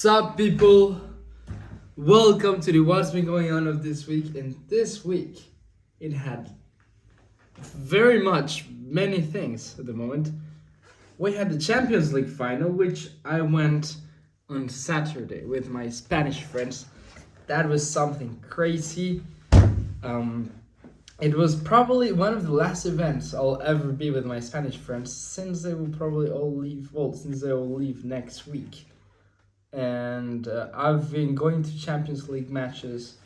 Sup, people? Welcome to the What's Been Going On of this week. And this week, it had many things at the moment. We had the Champions League final, which I went on Saturday with my Spanish friends. That was something crazy. It was probably one of the last events I'll ever be with my Spanish friends, since they will probably all leave. Well, since they will leave next week. And I've been going to Champions League matches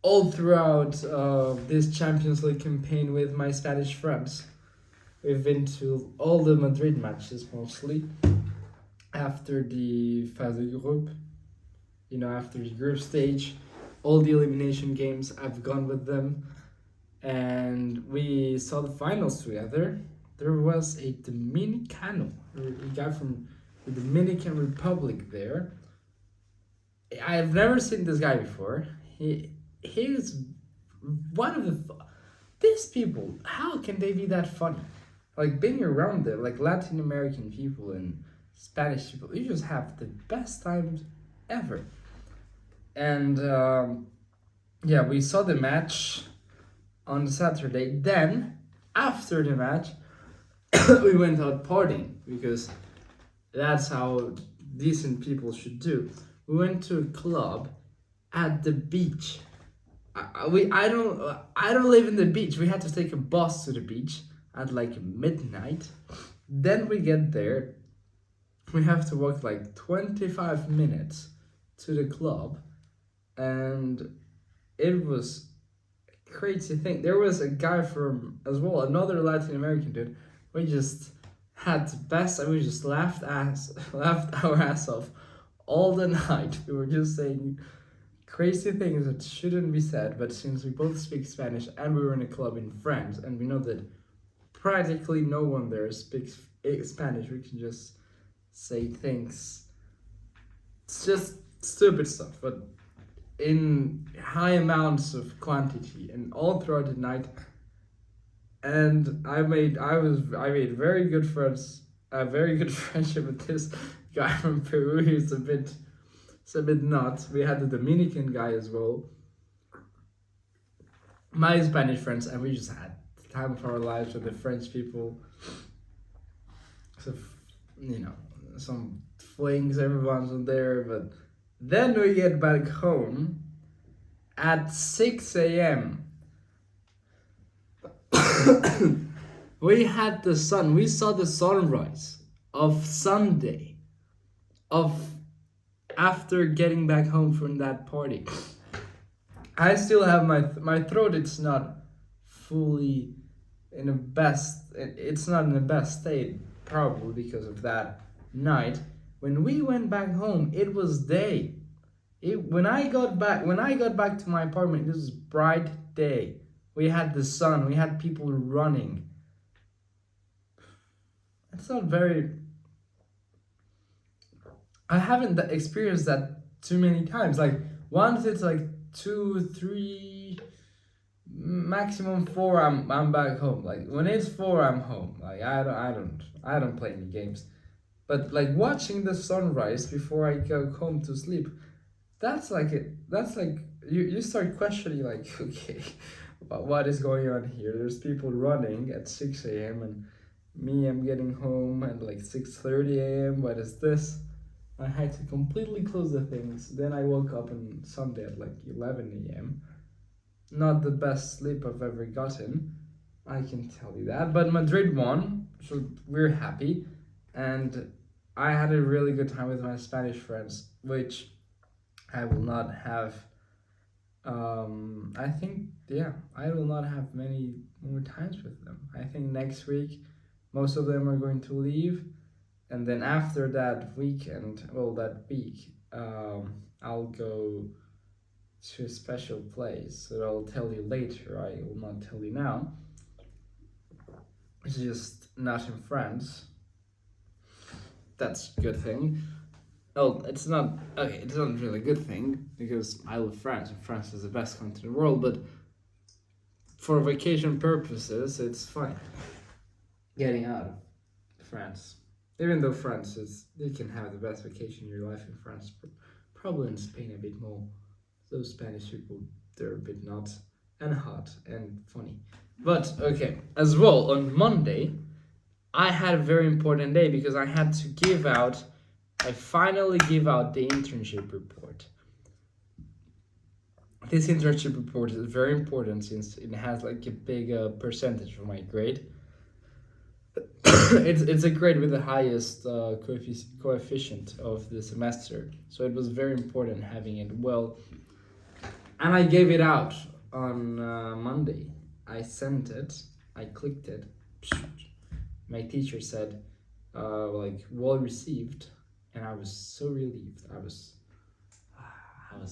all throughout this Champions League campaign with my Spanish friends. We've been to all the Madrid matches mostly. After the phase de group, after the group stage, all the elimination games, I've gone with them. And we saw the finals together. There was a Dominicano, a guy from the Dominican Republic there. I've never seen this guy before. He's one of the these people. How can they be that funny? Like, being around them, like Latin American people and Spanish people, you just have the best times ever. And we saw the match on Saturday. Then after the match, we went out partying, because that's how decent people should do. We went to a club at the beach. I don't live in the beach. We had to take a bus to the beach at like midnight. Then we get there. We have to walk like 25 minutes to the club, and it was a crazy thing. There was a guy from as well, another Latin American dude. We just had the best, and we just laughed our ass off all the night. We were just saying crazy things that shouldn't be said, but since we both speak Spanish and we were in a club in France, and we know that practically no one there speaks Spanish, we can just say things. It's just stupid stuff, but in high amounts of quantity and all throughout the night. And I made very good friends, a very good friendship with this guy from Peru. He's a bit nuts. We had the Dominican guy as well. My Spanish friends, and we just had the time of our lives with the French people. So, some flings, everyone's on there, but then we get back home at 6 a.m. We had the sun. We saw the sunrise of Sunday, after getting back home from that party. I still have my throat. It's not fully in the best. It's not in the best state, probably because of that night. When we went back home, it was day. When I got back to my apartment, it was bright day. We had the sun. We had people running. It's not very. I haven't experienced that too many times. Like, once it's like 2, 3, maximum 4. I'm back home. Like, when it's 4, I'm home. Like, I don't play any games. But like watching the sunrise before I go home to sleep, that's like you start questioning, like, okay, what is going on here? There's people running at 6 a.m. and me, I'm getting home at like 6:30 a.m. What is this? I had to completely close the things. Then I woke up on Sunday at like 11 a.m. Not the best sleep I've ever gotten, I can tell you that. But Madrid won, so we're happy. And I had a really good time with my Spanish friends, which I will not have. I will not have many more times with them. I think next week, most of them are going to leave. And then after that week, I'll go to a special place that I'll tell you later. I will not tell you now. It's just not in France. That's a good thing. Oh, it's not really a good thing, because I love France, and France is the best country in the world, but for vacation purposes, it's fine getting out of France. Even though France is, you can have the best vacation in your life in France, probably in Spain a bit more. Those Spanish people, they're a bit nuts and hot and funny. But okay, as well on Monday, I had a very important day because I had to give out. I finally give out the internship report. This internship report is very important since it has like a big percentage of my grade. It's a grade with the highest coefficient of the semester, so it was very important having it well. And I gave it out on Monday. I sent it. I clicked it. My teacher said, like, well received, and I was so relieved. I was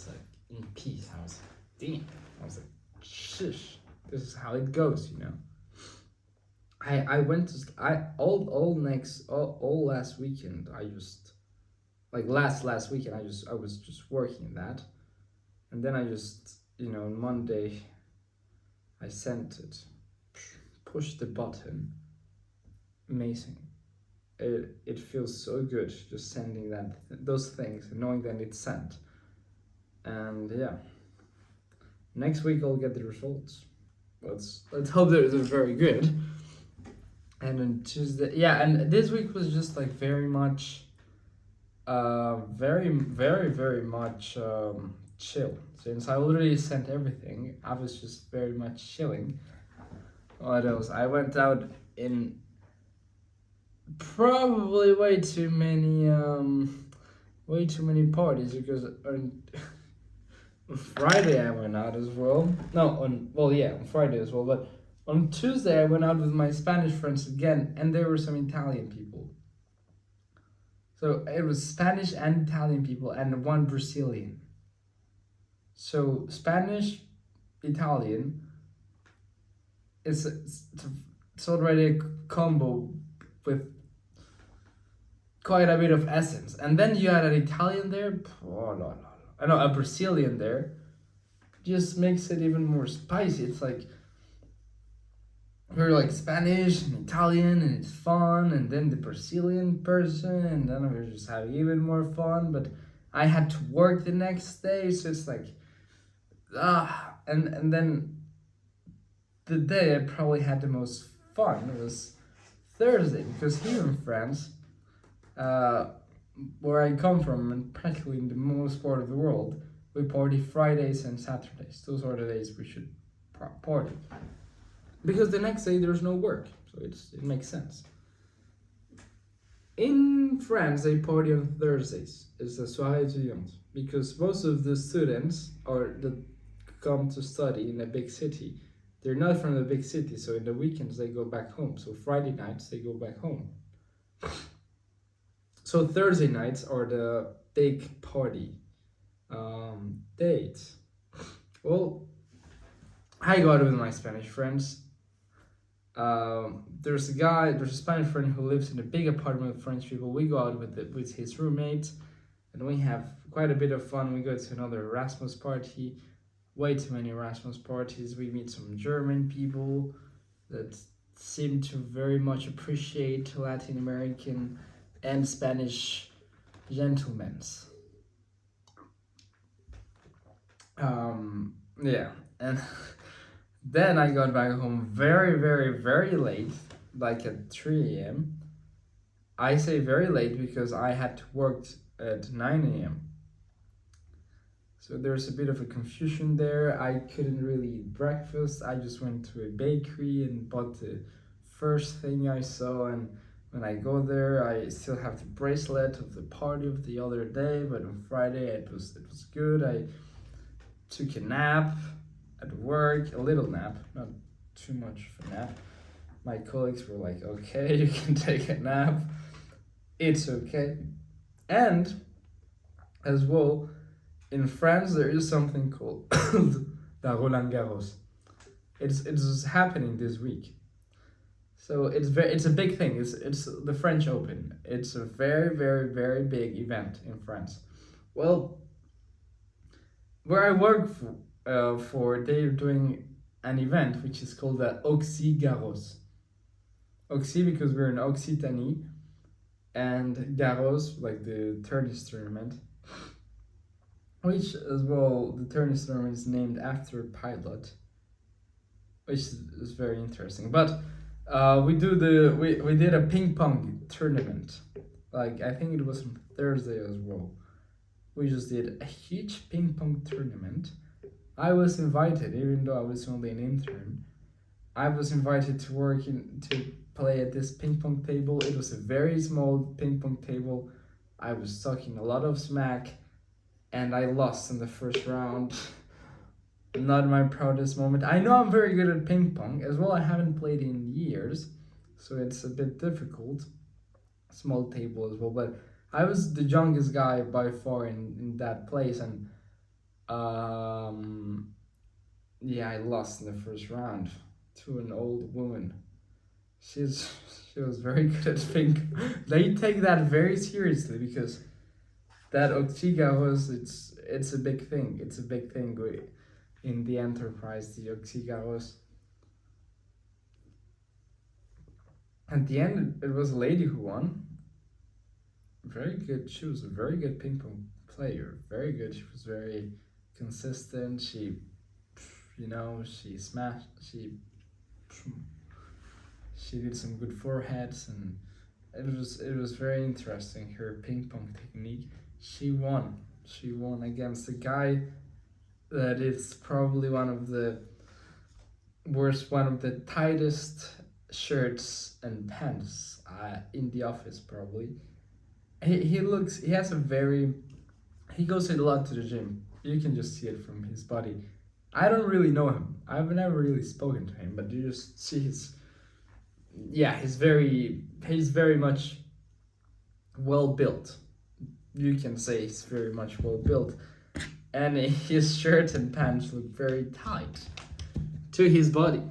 like in peace. I was like, damn. I was like, shish. This is how it goes, you know. I went to all last weekend. I just like last weekend. I was just working that, and then I just on Monday. I sent it, pushed the button. Amazing. It feels so good just sending those things and knowing that it's sent. And yeah, next week I'll get the results. Let's hope they're very good. And on Tuesday, yeah, and this week was just like very much, very much chill. Since I already sent everything, I was just very much chilling. What else? I went out in probably way too many parties because on Friday I went out as well. No, on Friday as well, but on Tuesday, I went out with my Spanish friends again, and there were some Italian people. So it was Spanish and Italian people, and one Brazilian. So Spanish, Italian, it's already a combo with quite a bit of essence. And then you had an Italian there, I know, a Brazilian there, just makes it even more spicy. It's like, we're like Spanish and Italian and it's fun, and then the Brazilian person, and then we're just having even more fun. But I had to work the next day, so it's like and then the day I probably had the most fun was Thursday, because here in France, where I come from, and practically in the most part of the world, we party Fridays and Saturdays. Those are the days we should party. Because the next day there's no work, so it makes sense. In France, they party on Thursdays. It's a soirée étudiante, because most of the students that come to study in a big city, they're not from the big city, so in the weekends they go back home. So Friday nights they go back home. So Thursday nights are the big party dates. Well, I go out with my Spanish friends. There's a Spanish friend who lives in a big apartment with French people. We go out with his roommates, and we have quite a bit of fun. We go to another Erasmus party, way too many Erasmus parties. We meet some German people that seem to very much appreciate Latin American and Spanish gentlemen. Yeah, and then I got back home very, very, very late, like at 3 a.m. I say very late because I had to work at 9 a.m. So there's a bit of a confusion there. I couldn't really eat breakfast. I just went to a bakery and bought the first thing I saw, and when I go there, I still have the bracelet of the party of the other day, but on Friday it was good. I took a nap at work, a little nap, not too much of a nap. My colleagues were like, okay, you can take a nap. It's okay. And as well, in France, there is something called the Roland Garros. It's happening this week. So it's a big thing. It's the French Open. It's a very, very, very big event in France. Well, where I work for, they're doing an event which is called the Oxy Garros. Oxy because we're in Occitanie, and Garros, like the tennis tournament, which as well the tennis tournament is named after a pilot, which is very interesting. But we did a ping pong tournament, like I think it was on Thursday as well. We just did a huge ping pong tournament. I was invited, even though I was only an intern. I was invited to work to play at this ping pong table. It was a very small ping pong table. I was talking a lot of smack, and I lost in the first round. Not my proudest moment. I know I'm very good at ping pong as well. I haven't played in years, so it's a bit difficult. Small table as well, but I was the youngest guy by far in that place, and yeah, I lost in the first round to an old woman. She was very good at ping. They take that very seriously because that Octiga was it's a big thing. It's a big thing in the enterprise. The Octiga was. At the end, it was a lady who won. Very good. She was a very good ping pong player. Very good. She was very consistent. She smashed. She did some good foreheads, and it was very interesting. Her ping pong technique. She won. She won against a guy that is probably one of the tightest shirts and pants in the office probably. He has a very, he goes a lot to the gym. You can just see it from his body. I don't really know him. I've never really spoken to him, but you just see he's very much well built. You can say he's very much well built, and his shirt and pants look very tight to his body.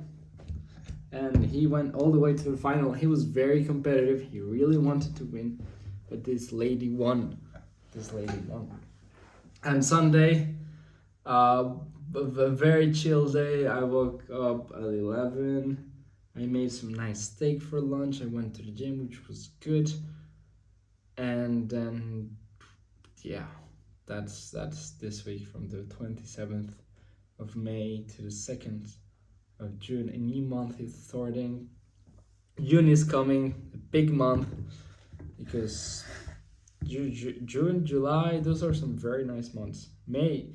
And he went all the way to the final. He was very competitive. He really wanted to win, but this lady won. And Sunday, a very chill day. I woke up at 11. I made some nice steak for lunch. I went to the gym, which was good. And then, yeah, that's this week from the 27th of May to the 2nd of June. A new month is starting. June is coming, a big month, because June, July, those are some very nice months. May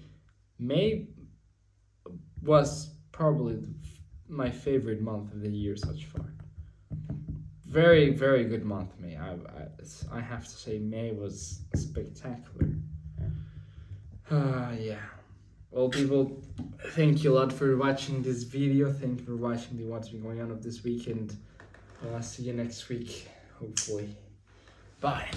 was probably my favorite month of the year so far. Very, very good month, May. I have to say May was spectacular. Yeah. Well, people, thank you a lot for watching this video. Thank you for watching what's been going on of this weekend. I'll see you next week, hopefully. Bye.